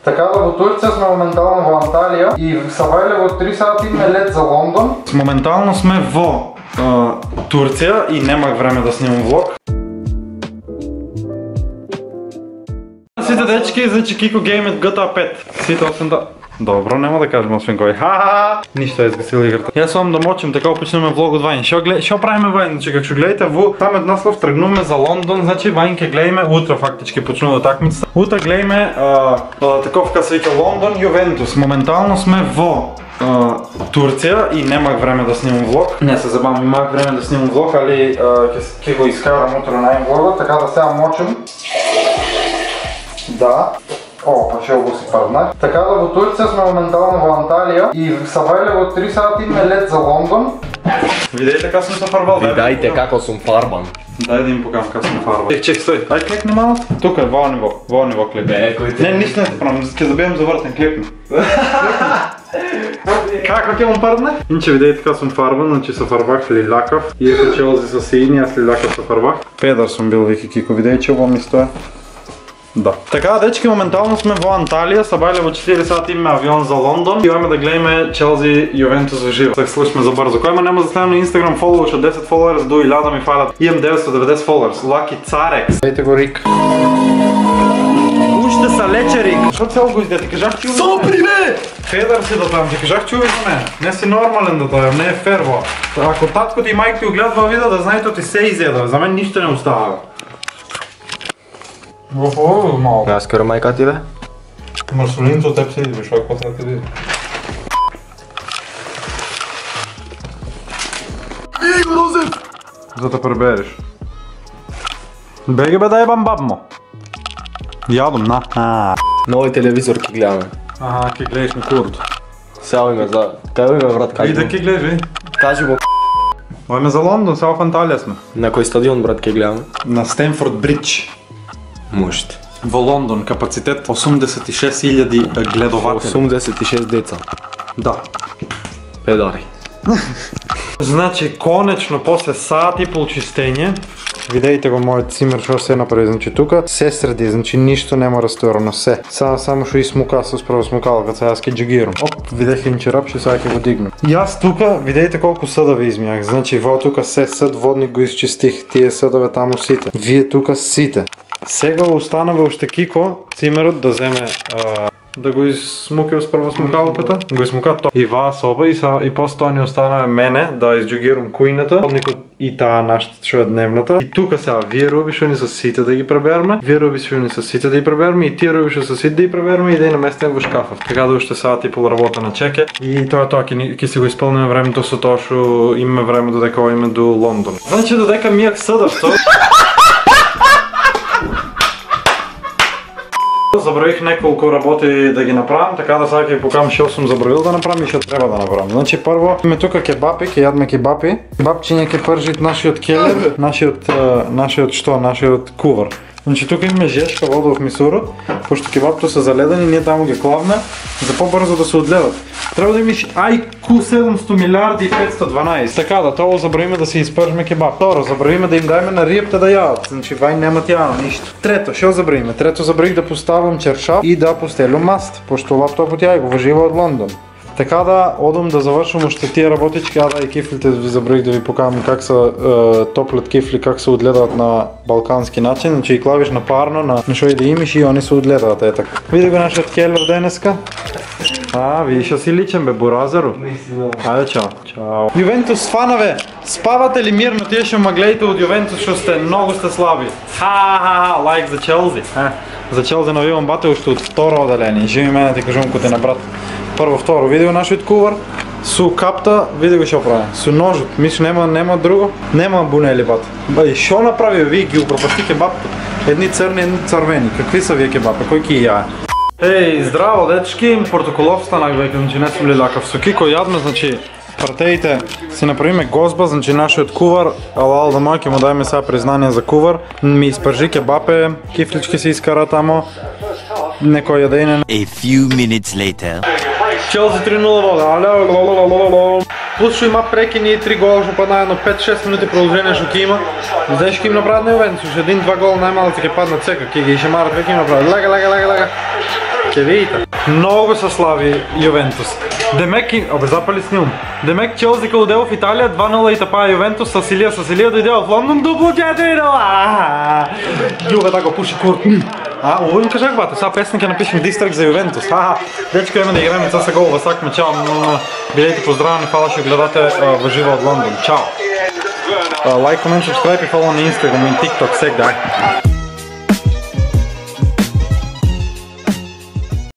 Така да, во Турция сме моментално во Анталија и Савајле во 3 сати име лет за Лондон. Моментално сме во Турција и немах време да снимам влог. Сите дечки, значи Кико геймет GTA 5. Сите 8 Добро, нема да кажем освен кој. Ха-ха-ха! Ништо е изгасил играта. Јас сум да мочим, така опичнаме влог од вајн. Шо правиме вајн? Значи, како што гледате во там од наслов тргнуваме за Лондон, значи вајн ке гледаме, утре фактички почнува такмицата. Утре гледаме таков ка се вика Лондон Јувентус. Моментално сме во Турција и немах време да снимам влог. Не се забавам, имах време да снимам влог, али ќе го искарам утре на влогот, така да сега мочим. Да. О, па ще го си парнах. Така да, во Турција сме моментално во Анталија и Савајле во 3 сати име лет за Лондон. Видејте како сум се фарбал. Видајте како сум фарбан. Дај да им покажам како сум фарбал. Чек, стој. Ај кликни малку. Тука, во ниво кликни. Не, ништо не те правам, ќе забијам за вртен, кликни. Како ќе му парнах? Инче видејте како сум фарбан, значи се фарбах лилакав. Иако Челзи со сини, јас лилакав се фарбах. Педар сум бил, вики Кико, видејте ово ми стоја. Да. Така, дечки, моментално сме во Анталија, Сабајле во 4 сати имаме авион за Лондон и имаме да гледаме Челзи Јувентус во живо. Сега слушаме за брзо. Кој ма нема да следам на Instagram followers од 10 followers до 1000 ми фалат. Имам 990 followers. Lucky Царекс. Дайте го Рик. Уште са лече Рик. Шо цел го изде? Ти кажах ти уви за мен? Сопри Федер си да тојам, ти кажах ти уви за мен. Не си нормален да тојам, не е фер во. Ако татко ти и мајка ти го гледат во видео, да знаете ти се изеда. За мен ништо не остава. Охо, малко. Аз скоро майка ти бе? Марсулин за теб се идвиш, ако трябва ти види. Иго Розев! За да пребереш. Беги бе да ебам бабмо. Ядом, на. Нови телевизор ки гледаме. Аха, ки гледаш на курото. Сега име за... Кај име брат, кажи И да ки гледаш, ви? Кажи му. Ојме за Лондон, сега в Анталија сме. На кој стадион брат ки гледаме? На Стенфорд Бридж. Можете. Во Лондон, капацитет 86.000 гледователи. 86 деца. Да. Педари. Значи, конечно, после сат и пол чистење, видејте го мојот цимер што се направи, значи тука се среди, значи ништо нема расторано, се. Само што и смука со справо смукалката, сега ке джагирам. Оп, видех им черапче, сега ќе го дигнам. Јас тука, видејте колку съдови измијах, значи во тука се съд, водник го изчистих, тие съдове таму сите. Вие тука сите. Сега останава уште Кико, цимерот да земе да го изсмуке справо смукалката, го изсмука тоа и ваа соба и после тоа ни останава мене да изџогирам кујната, водникот и таа нашата што е дневната. И тука сега вие роби што ни со сите да ги преберме, вие роби што ни со сите да ги преберме и тие роби што со сите да ги преберме и да ги наместиме во шкафов. Така да уште сат и пол работа на чеке и тоа ќе си го исполниме времето со тоа што имаме време додека одиме до Лондон. Значи додека мијак съдавто забравих неколку работи да ги направам, така да сега ќе ви покажам што сум забравил да направам и што треба да направам. Значи прво имаме тука кебапи, ќе јадме кебапи. Кебапчиња ќе пржит нашиот келер, нашиот кувар. Значи тука имаме жешка вода во мисурот, пошто кебапто се заледани, ние таму ги клавме за побрзо да се одледат. Треба да имаш IQ 700 милиарди и 512. Така да, тоа забравиме да се испржме кебап. Второ, забравиме да им дајме на риепта да јадат. Значи вај немат јано ништо. Трето, што забравиме? Трето забравих да поставам чершаф и да постелам маст, пошто лаптопот ја го важива од Лондон. Така да, одам да завршам уште тие работички, а да и кифлите ви забравих да ви покажам как се топлет кифли, как се одледаат на балкански начин, значи и клавиш на парно, на што и да имаш и они се одледаат, е така. Види го нашиот келер денеска. Видиш што си личен бе, Буразеру. Ајде, чао. Чао. Јувентус фанове, спавате ли мирно тие што ма гледате од Јувентус што сте многу слаби? Лайк за Челзи. За Челзи навивам бате уште од второ оделение. Живи мене ти кажувам кој те на брат. Прво, второ, види го нашиот кувар, со капта, види го што прави, со ножот, мислиш нема друго, нема бунели бат. И што направи вие ги упропасти кебапто? Едни црни, едни црвени, какви са вие кебапи, кој ки ја? Еј, здраво дечки, Портоколов станах веќе, значи не сум лилакав. Со Кико јадме, значи, пратеите, си направиме гозба, значи нашиот кувар, алал да мој, ќе му дајме сега признание за кувар, ми испржи кебапе, кифлички се искара тамо, некој јадење. A few minutes later. Челси 3-0 вода, плюс што има прекини и 3 гола, што падна едно 5-6 минути продолжение што ќе има. Знаеш ќе им направат на Јувентус, што 1-2 гола најмалце ќе паднат сека, ќе ги шемарат, веќе им направат. Лага. Ке видите. Много се слави Ювентус. Демек, запали снимам. Демек Челси као в Италия, 2-0 и тапа Ювентус с Илия дойде в Лондон, дубло 4-0. Юве да го пуши Куртни. Уволим кажах, бате, сега песен напишем дистракт за Ювентус. Дечко имаме да играем с гол, Васак Мечал. Бидейте поздравени, хвала, ще гледате въживо от Лондон. Чао! Like, comment, subscribe и follow на Instagram и TikTok, всег дай!